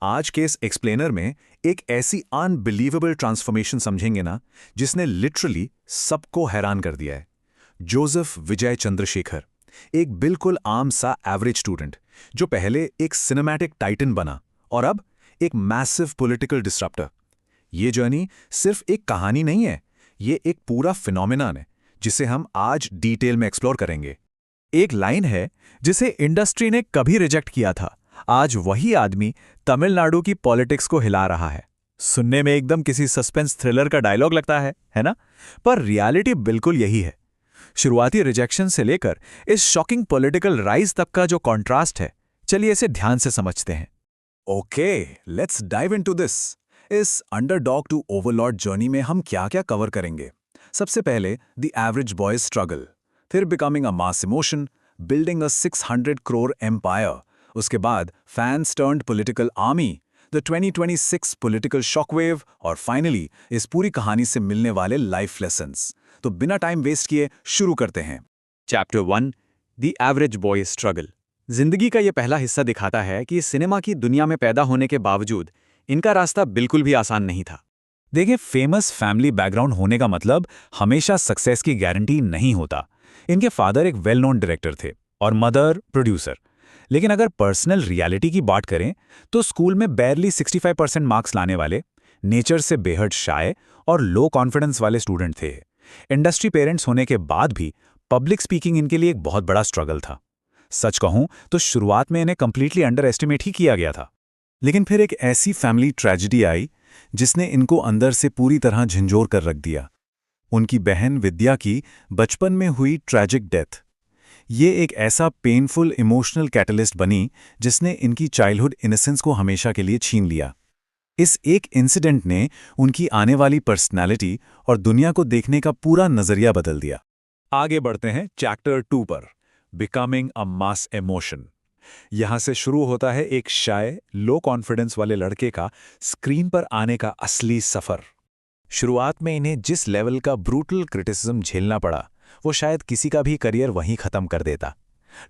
आज के इस एक्सप्लेनर में एक ऐसी अनबिलीवेबल ट्रांसफॉर्मेशन समझेंगे ना, जिसने लिटरली सबको हैरान कर दिया है। जोसेफ विजय चंद्रशेखर, एक बिल्कुल आम सा एवरेज स्टूडेंट, जो पहले एक सिनेमैटिक टाइटन बना और अब एक मैसिव पॉलिटिकल डिसरप्टर। ये जर्नी सिर्फ एक कहानी नहीं है, ये एक पूरा फिनोमिनन है, जिसे हम आज डिटेल में एक्सप्लोर करेंगे। एक लाइन है जिसे इंडस्ट्री ने कभी रिजेक्ट किया था, आज वही आदमी तमिलनाडु की पॉलिटिक्स को हिला रहा है। सुनने में एकदम किसी सस्पेंस थ्रिलर का डायलॉग लगता है ना? पर रियलिटी बिल्कुल यही है। शुरुआती रिजेक्शन से लेकर इस शॉकिंग पॉलिटिकल राइज तक का जो कॉन्ट्रास्ट है, चलिए इसे ध्यान से समझते हैं। Okay, let's dive into this. इस अंडरडॉग टू ओवरलॉर्ड जर्नी में हम क्या-क्या कवर करेंगे? सबसे पहले द एवरेज बॉय स्ट्रगल, फिर becoming a mass emotion, building a 600 crore empire, उसके बाद fans turned political army, the 2026 political shockwave और फाइनली इस पूरी कहानी से मिलने वाले लाइफ लेसन्स। तो बिना टाइम वेस्ट किए शुरू करते हैं। Chapter 1, the average boy struggle. जिंदगी का ये पहला हिस्सा दिखाता है कि सिनेमा की दुनिया में पैदा होने के बावजूद इनका रास्ता बिल्कुल भी आसान नहीं था। देखिए, फेमस फैमिली बैकग्राउंड होने का मतलब हमेशा सक्सेस की गारंटी नहीं होता। इनके फादर एक वेल नोन डायरेक्टर थे और मदर प्रोड्यूसर। लेकिन अगर पर्सनल रियलिटी की बात करें तो स्कूल में बैरली 65% मार्क्स लाने वाले, नेचर से बेहद शाय और लो कॉन्फिडेंस वाले स्टूडेंट थे। इंडस्ट्री पेरेंट्स होने के बाद भी पब्लिक स्पीकिंग इनके लिए एक बहुत बड़ा स्ट्रगल था। सच कहूं तो शुरुआत में इन्हें कंप्लीटली अंडर एस्टिमेट ही किया गया था। लेकिन फिर एक ऐसी फैमिली ट्रेजेडी आई जिसने इनको अंदर से पूरी तरह झंझोर कर रख दिया। उनकी बहन विद्या की बचपन में हुई ट्रैजिक डेथ, ये एक ऐसा पेनफुल इमोशनल कैटलिस्ट बनी जिसने इनकी चाइल्डहुड इनोसेंस को हमेशा के लिए छीन लिया। इस एक इंसिडेंट ने उनकी आने वाली पर्सनैलिटी और दुनिया को देखने का पूरा नजरिया बदल दिया। आगे बढ़ते हैं चैप्टर 2 पर, बिकमिंग अ मास इमोशन। यहां से शुरू होता है एक शाय, लो कॉन्फिडेंस वाले लड़के का स्क्रीन पर आने का असली सफर। शुरुआत में इन्हें जिस लेवल का ब्रूटल क्रिटिसिज्म झेलना पड़ा, वो शायद किसी का भी करियर वहीं खत्म कर देता।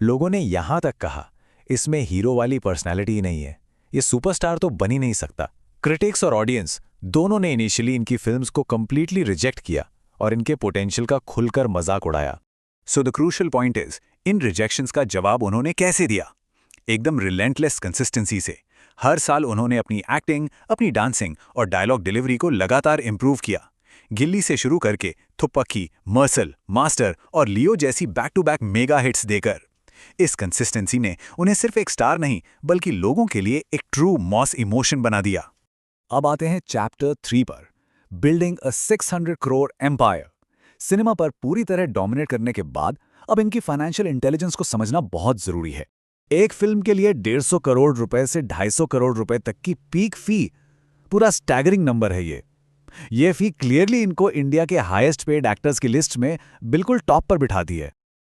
लोगों ने यहां तक कहा, इसमें हीरो वाली पर्सनैलिटी ही नहीं है, ये सुपरस्टार तो बन ही नहीं सकता। क्रिटिक्स और ऑडियंस दोनों ने इनिशियली इनकी फिल्म्स को कंप्लीटली रिजेक्ट किया और इनके पोटेंशियल का खुलकर मजाक उड़ाया। So the crucial point is, in rejections का जवाब उन्होंने कैसे दिया? एकदम रिलेंटलेस कंसिस्टेंसी से। हर साल उन्होंने अपनी एक्टिंग, अपनी डांसिंग और डायलॉग डिलीवरी को लगातार इंप्रूव किया। गिल्ली से शुरू करके थुप्पकी, मर्सल, मास्टर और लियो जैसी back to back mega hits देकर इस कंसिस्टेंसी ने उन्हें सिर्फ एक स्टार नहीं, बल्कि लोगों के लिए एक ट्रू मॉस इमोशन बना दिया। अब आते हैं चैप्टर 3 पर, building a 600 crore empire. Cinema पर पूरी तरह डोमिनेट करने के बाद अब इनकी फाइनेंशियल इंटेलिजेंस को समझना बहुत जरूरी है। एक फिल्म के लिए 150 करोड़ रुपए से 250 करोड़ रुपए तक की पीक फी, पूरा स्टैगरिंग नंबर है ये फी क्लियरली इनको इंडिया के हाईएस्ट पेड एक्टर्स की लिस्ट में बिल्कुल टॉप पर बिठाती है।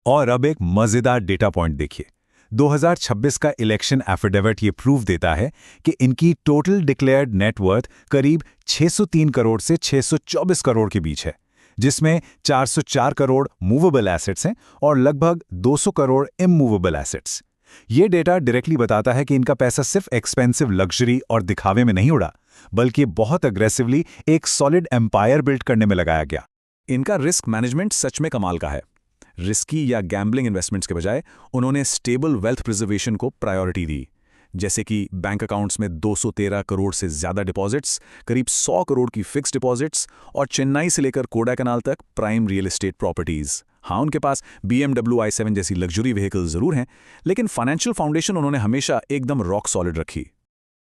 और अब एक मजेदार डेटा पॉइंट देखिए, 2026 का इलेक्शन एफिडेविट ये प्रूव देता है कि इनकी टोटल डिक्लेयर्ड नेटवर्थ करीब 603 करोड़ से 624 करोड़ के बीच है, जिसमें 404 करोड़ मूवेबल एसेट्स हैं और लगभग 200 करोड़ इमूवेबल एसेट्स। ये डेटा डायरेक्टली बताता है कि इनका पैसा सिर्फ एक्सपेंसिव लग्जरी और दिखावे में नहीं उड़ा, बल्कि बहुत अग्रेसिवली एक सॉलिड एम्पायर बिल्ड करने में लगाया गया। इनका रिस्क मैनेजमेंट सच में कमाल का है। रिस्की या गैम्बलिंग इन्वेस्टमेंट्स के बजाय उन्होंने स्टेबल वेल्थ प्रिजर्वेशन को प्रायोरिटी दी, जैसे कि बैंक अकाउंट्स में 213 करोड़ से ज्यादा डिपॉजिट्स, करीब 100 करोड़ की फिक्स्ड डिपॉजिट्स और चेन्नई से लेकर कोडाईकनाल तक प्राइम रियल एस्टेट प्रॉपर्टीज। हाँ, उनके पास BMW i7 जैसी लग्जरी व्हीकल जरूर हैं, लेकिन फाइनेंशियल फाउंडेशन उन्होंने हमेशा एकदम रॉक सॉलिड रखी।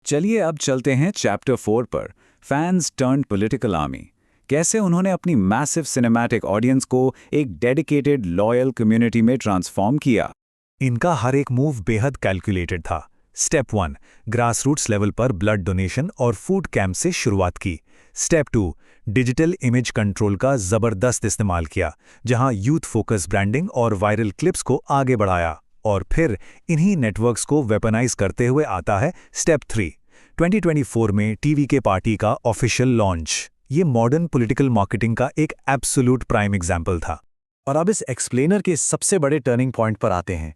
चलिए अब चलते हैं चैप्टर 4 पर, फैंस टर्न्ड पॉलिटिकल आर्मी। कैसे उन्होंने अपनी मैसिव सिनेमैटिक ऑडियंस को एक डेडिकेटेड लॉयल कम्युनिटी में ट्रांसफॉर्म किया। इनका हर एक मूव बेहद कैलकुलेटेड था। स्टेप 1, ग्रासरूट्स लेवल पर ब्लड डोनेशन और फूड कैंप से शुरुआत की। स्टेप 2, डिजिटल इमेज कंट्रोल का जबरदस्त इस्तेमाल किया, जहां यूथ फोकस ब्रांडिंग और वायरल क्लिप्स को आगे बढ़ाया। और फिर इन्हीं नेटवर्क्स को वेपनाइज करते हुए आता है स्टेप 3, 2024 में टीवी के पार्टी का ऑफिशियल लॉन्च। ये मॉडर्न पॉलिटिकल मार्केटिंग का एक एब्सोल्यूट प्राइम एग्जाम्पल था। और अब इस एक्सप्लेनर के सबसे बड़े टर्निंग पॉइंट पर आते हैं,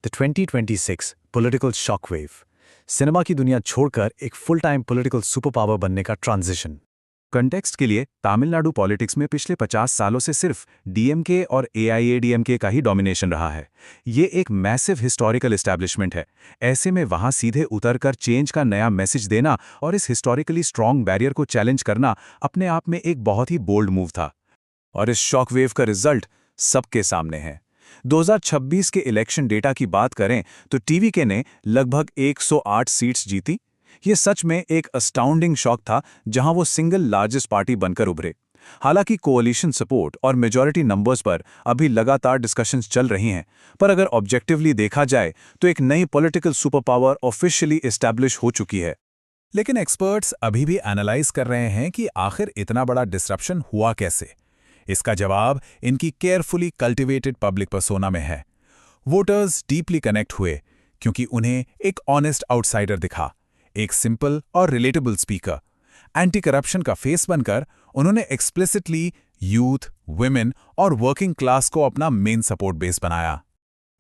द 2026 पॉलिटिकल शॉकवेव। सिनेमा की दुनिया छोड़कर एक full time political super power बनने का ट्रांजिशन। कंटेक्स्ट के लिए तमिलनाडु पॉलिटिक्स में पिछले 50 सालों से सिर्फ डीएमके और एआईएडीएमके का ही डोमिनेशन रहा है। ये एक मैसिव हिस्टोरिकल एस्टैब्लिशमेंट है। ऐसे में वहां सीधे उतरकर चेंज का नया मैसेज देना और इस हिस्टोरिकली स्ट्रॉन्ग बैरियर को चैलेंज करना अपने आप में एक बहुत ही बोल्ड मूव था। और इस शॉकवेव का रिजल्ट सबके सामने है। 2026 के इलेक्शन डेटा की बात करें तो टीवीके ने लगभग 108 सीट्स जीती। ये सच में एक अस्टाउंडिंग शॉक था, जहां वो सिंगल लार्जेस्ट पार्टी बनकर उभरे। हालांकि कोalition सपोर्ट और मेजॉरिटी नंबर्स पर अभी लगातार डिस्कशंस चल रही हैं, पर अगर ऑब्जेक्टिवली देखा जाए तो एक नई political super power officially establish हो चुकी है। लेकिन एक्सपर्ट्स अभी भी एनालाइज कर रहे हैं कि आखिर इतना बड़ा डिसरप्शन हुआ कैसे। इसका जवाब इनकी केयरफुली कल्टिवेटेड पब्लिक पर्सोना में है। वोटर्स डीपली कनेक्ट हुए क्योंकि उन्हें एक ऑनेस्ट आउटसाइडर दिखा, एक सिंपल और रिलेटेबल स्पीकर। एंटी करप्शन का फेस बनकर उन्होंने एक्सप्लिसिटली यूथ, वुमेन और वर्किंग क्लास को अपना मेन सपोर्ट बेस बनाया।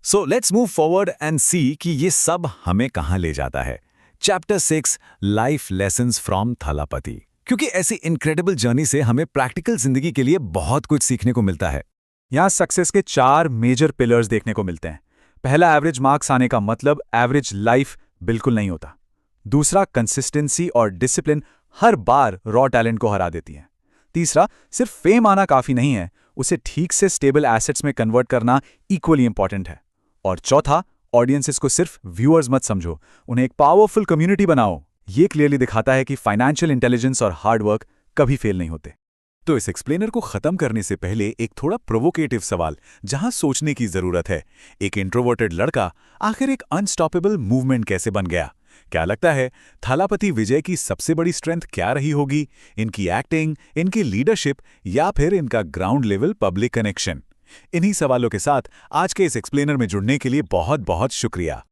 So let's move forward and see कि ये सब हमें कहां ले जाता है। Chapter 6 life lessons from Thalapathy. क्योंकि ऐसी इनक्रेडिबल जर्नी से हमें प्रैक्टिकल जिंदगी के लिए बहुत कुछ सीखने को मिलता है। यहाँ सक्सेस के 4 मेजर पिलर्स देखने को मिलते हैं। पहला, एवरेज मार्क्स आने का मतलब एवरेज लाइफ बिल्कुल नहीं होता। दूसरा, कंसिस्टेंसी और डिसिप्लिन हर बार रॉ टैलेंट को हरा देती है। तीसरा, सिर्फ फेम आना काफी नहीं है, उसे ठीक से स्टेबल एसेट्स में कन्वर्ट करना इक्वली इंपॉर्टेंट है। और चौथा, ऑडियंसेस को सिर्फ व्यूअर्स मत समझो, उन्हें एक पावरफुल कम्युनिटी बनाओ। ये क्लियरली दिखाता है कि फाइनेंशियल इंटेलिजेंस और हार्डवर्क कभी फेल नहीं होते। तो इस एक्सप्लेनर को खत्म करने से पहले एक थोड़ा प्रोवोकेटिव सवाल, जहां सोचने की जरूरत है। एक इंट्रोवर्टेड लड़का आखिर एक अनस्टॉपेबल मूवमेंट कैसे बन गया? क्या लगता है थालापति विजय की सबसे बड़ी स्ट्रेंथ क्या रही होगी? इनकी एक्टिंग, इनकी लीडरशिप या फिर इनका ग्राउंड लेवल पब्लिक कनेक्शन? इन्हीं सवालों के साथ आज के इस एक्सप्लेनर में जुड़ने के लिए बहुत बहुत शुक्रिया।